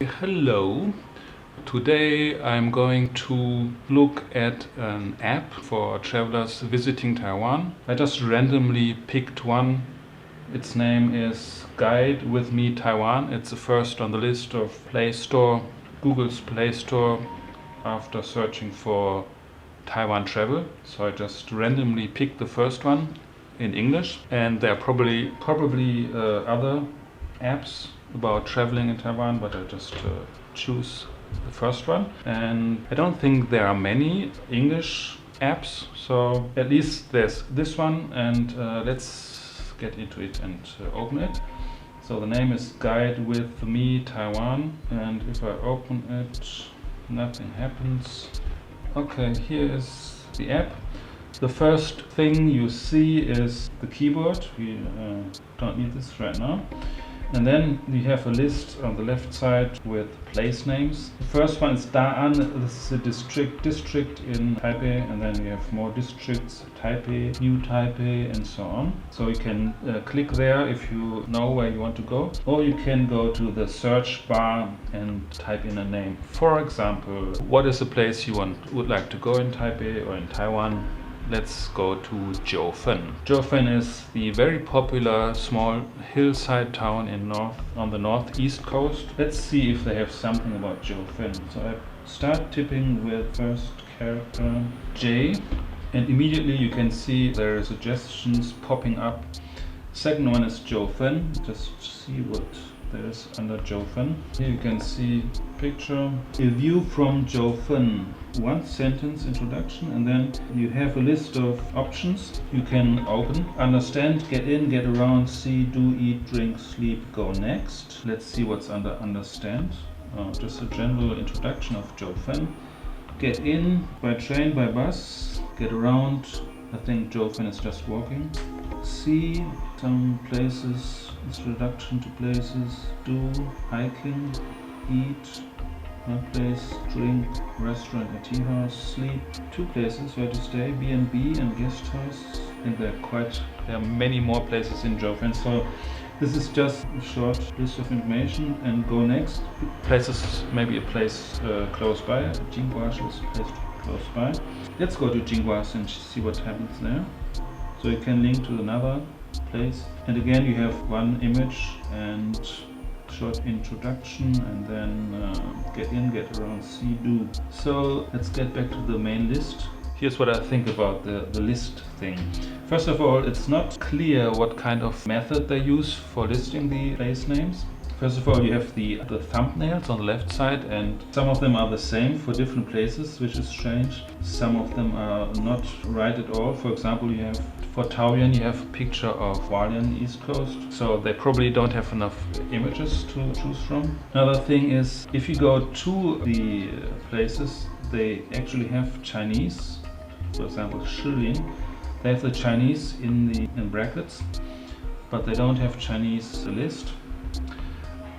Hello. Today I'm going to look at an app for travelers visiting Taiwan. I just randomly picked one. Its name is Guide with Me Taiwan. It's the first on the list of Play Store, Google's Play Store, after searching for Taiwan travel. So I just randomly picked the first one in English, and there are probably other apps about traveling in Taiwan, but I just choose the first one. And I don't think there are many English apps, so at least there's this one, and let's get into it and open it. So the name is Guide with Me Taiwan, and if I open it, nothing happens. Okay, here is the app. The first thing you see is the keyboard. We don't need this right now. And then we have a list on the left side with place names. The first one is Da'an. This is a district in Taipei, and then we have more districts, Taipei, New Taipei, and so on. So you can click there if you know where you want to go, or you can go to the search bar and type in a name. For example, what is a place you would like to go in Taipei or in Taiwan? Let's go to Jiufen. Jiufen is the very popular small hillside town on the northeast coast. Let's see if they have something about Jiufen. So I start typing with first character J, and immediately you can see there are suggestions popping up. Second one is Jiufen. Just see what there is under Jiufen. Here you can see picture, a view from Jiufen. One sentence introduction, and then you have a list of options you can open. Understand, get in, get around, see, do, eat, drink, sleep, go next. Let's see what's under understand. Just a general introduction of Jiufen. Get in by train, by bus. Get around, I think Jiufen is just walking. See some places, introduction to places. Do, hiking, eat, one place, drink, restaurant and tea house, sleep, two places where to stay, B&B and guest house. I think there are many more places in Jiufen, so this is just a short list of information. And go next. Places, maybe a place close by. Jingguashi is a place close by. Let's go to Jingguashi and see what happens there. So you can link to another place, and again you have one image and short introduction, and then get in, get around, see, do. So let's get back to the main list. Here's what I think about the list thing. First of all, it's not clear what kind of method they use for listing the place names. First of all, you have the thumbnails on the left side, and some of them are the same for different places, which is strange. Some of them are not right at all. For example, you have for Taoyuan, you have a picture of Hualien East Coast, so they probably don't have enough images to choose from. Another thing is, if you go to the places, they actually have Chinese. For example, Shilin, they have the Chinese in brackets, but they don't have Chinese list.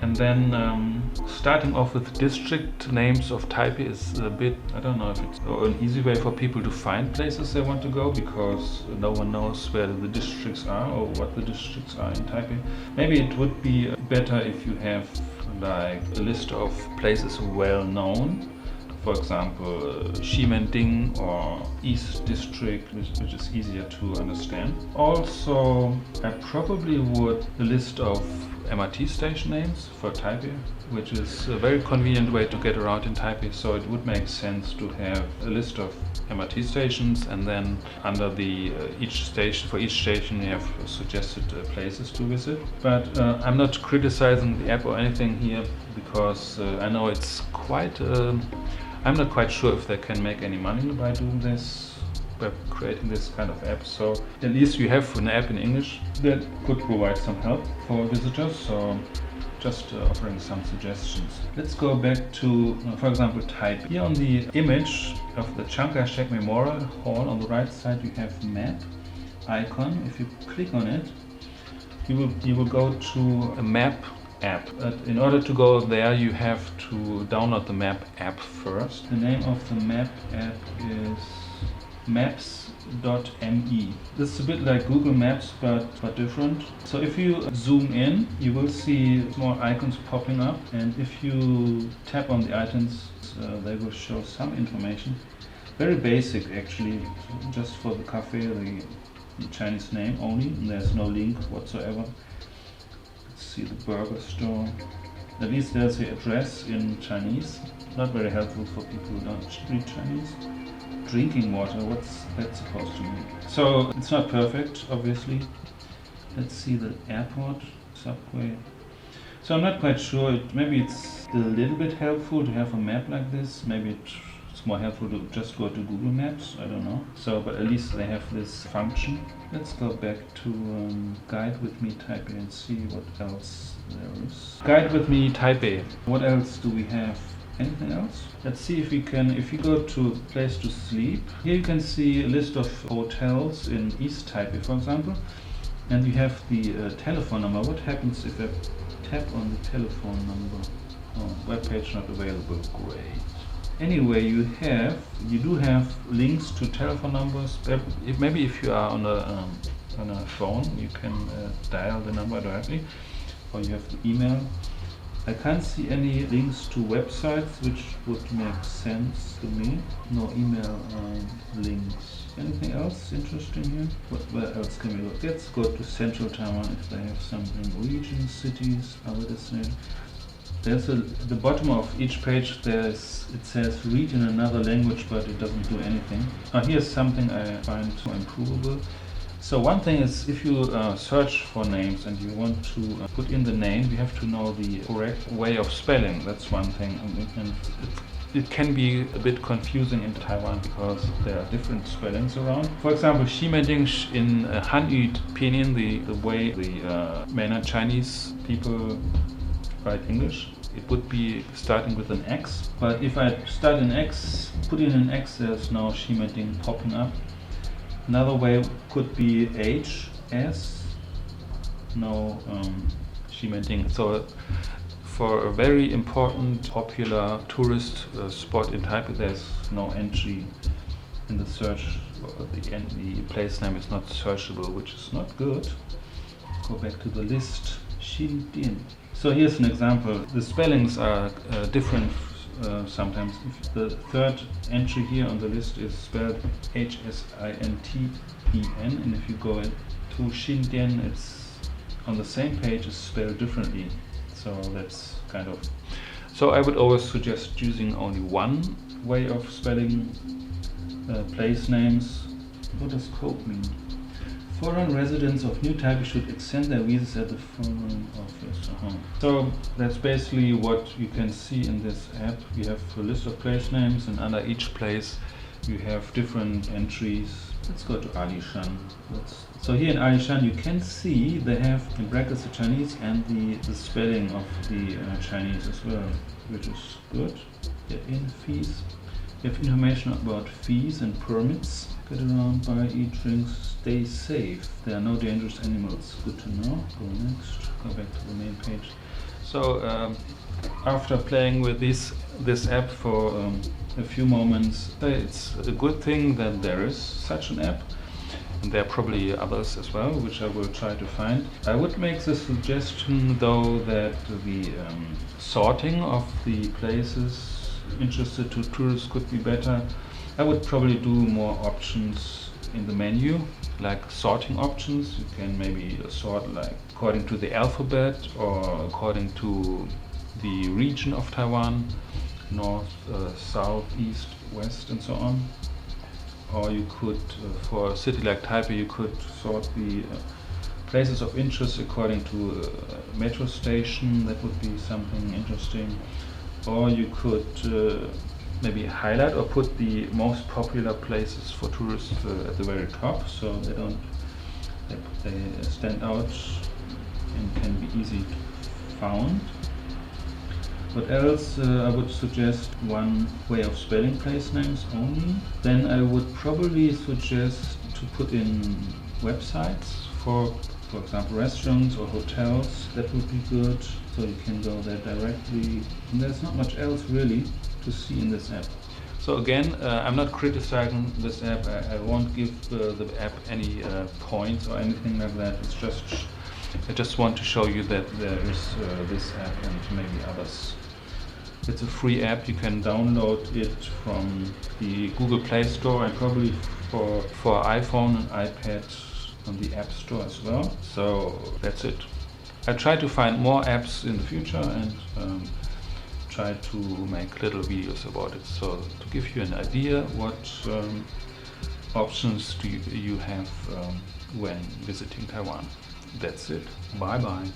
And then starting off with district names of Taipei is a bit, I don't know if it's an easy way for people to find places they want to go, because no one knows where the districts are or what the districts are in Taipei. Maybe it would be better if you have like a list of places well known. For example, Ximending or East District, which is easier to understand. Also, I probably would a list of MRT station names for Taipei, which is a very convenient way to get around in Taipei, so it would make sense to have a list of MRT stations, and then under the each station you have suggested places to visit. But I'm not criticizing the app or anything here, because I know it's quite I'm not quite sure if they can make any money by doing this, by creating this kind of app. So at least you have an app in English that could provide some help for visitors. So just offering some suggestions. Let's go back to, for example, Taipei. Here on the image of the Chiang Kai-shek Memorial Hall on the right side, you have map icon. If you click on it, you will go to a map app. But in order to go there, you have to download the map app first. The name of the map app is maps.me. This is a bit like Google Maps but different. So if you zoom in, you will see more icons popping up, and if you tap on the items, they will show some information. Very basic actually, just for the cafe, the Chinese name only, and there's no link whatsoever. Let's see the burger store. At least there's the address in Chinese. Not very helpful for people who don't read Chinese. Drinking water, what's that supposed to mean? So it's not perfect, obviously. Let's see the airport, subway. So I'm not quite sure. Maybe it's a little bit helpful to have a map like this. Maybe it's more helpful to just go to Google Maps. I don't know. So, but at least they have this function. Let's go back to Guide with Me Taipei and see what else there is. Guide with Me Taipei. What else do we have? Anything else? Let's see if we can, if you go to place to sleep, here you can see a list of hotels in East Taipei, for example, and you have the telephone number. What happens if I tap on the telephone number? Oh, web page not available. Great. Anyway, you do have links to telephone numbers. Maybe if you are on a phone, you can dial the number directly, or you have the email. I can't see any links to websites, which would make sense to me. No email links. Anything else interesting here? Where else can we look? Let's go to Central Taiwan if they have something. Regions, cities, other destinations. There's the bottom of each page. It says read in another language, but it doesn't do anything. Here's something I find so improvable. So one thing is, if you search for names and you want to put in the name, you have to know the correct way of spelling. That's one thing. And it can be a bit confusing in Taiwan because there are different spellings around. For example, Ximending in Hanyu Pinyin, the way the mainland Chinese people write English, it would be starting with an X. But if I start an X, put in an X, there's no Ximending popping up. Another way could be HS, no Ximending. So for a very important, popular tourist spot in Taipei, there's no entry in the search. The place name is not searchable, which is not good. Go back to the list. Xindian. So here's an example. The spellings are different sometimes. If the third entry here on the list is spelled Hsintien, and if you go to Xindian, it's on the same page, is spelled differently. So that's kind of. So I would always suggest using only one way of spelling place names. What does code mean? Foreign residents of New Taipei should extend their visas at the foreign office. So that's basically what you can see in this app. You have a list of place names, and under each place you have different entries. Let's go to Alishan. So here in Alishan you can see they have in brackets the Chinese and the spelling of the Chinese as well, which is good. Get in fees. You have information about fees and permits. Get around, buy, eat, drinks, stay safe. There are no dangerous animals. Good to know. Go next. Go back to the main page. So after playing with this app for a few moments, it's a good thing that there is such an app. And there are probably others as well, which I will try to find. I would make the suggestion though that the sorting of the places interested to tourists could be better. I would probably do more options in the menu, like sorting options. You can maybe sort like according to the alphabet or according to the region of Taiwan, north, south, east, west, and so on. Or you could, for a city like Taipei, you could sort the places of interest according to a metro station. That would be something interesting. Or you could maybe highlight or put the most popular places for tourists at the very top, so they stand out and can be easy found. What else? I would suggest one way of spelling place names only. Then I would probably suggest to put in websites for example restaurants or hotels. That would be good, so you can go there directly. And there's not much else really to see in this app. So again, I'm not criticizing this app. I won't give the app any points or anything like that. It's just, I just want to show you that there is this app and maybe others. It's a free app. You can download it from the Google Play Store and probably for iPhone and iPad on the App Store as well. So that's it. I try to find more apps in the future and try to make little videos about it, so to give you an idea what options do you have when visiting Taiwan. That's it. Bye bye.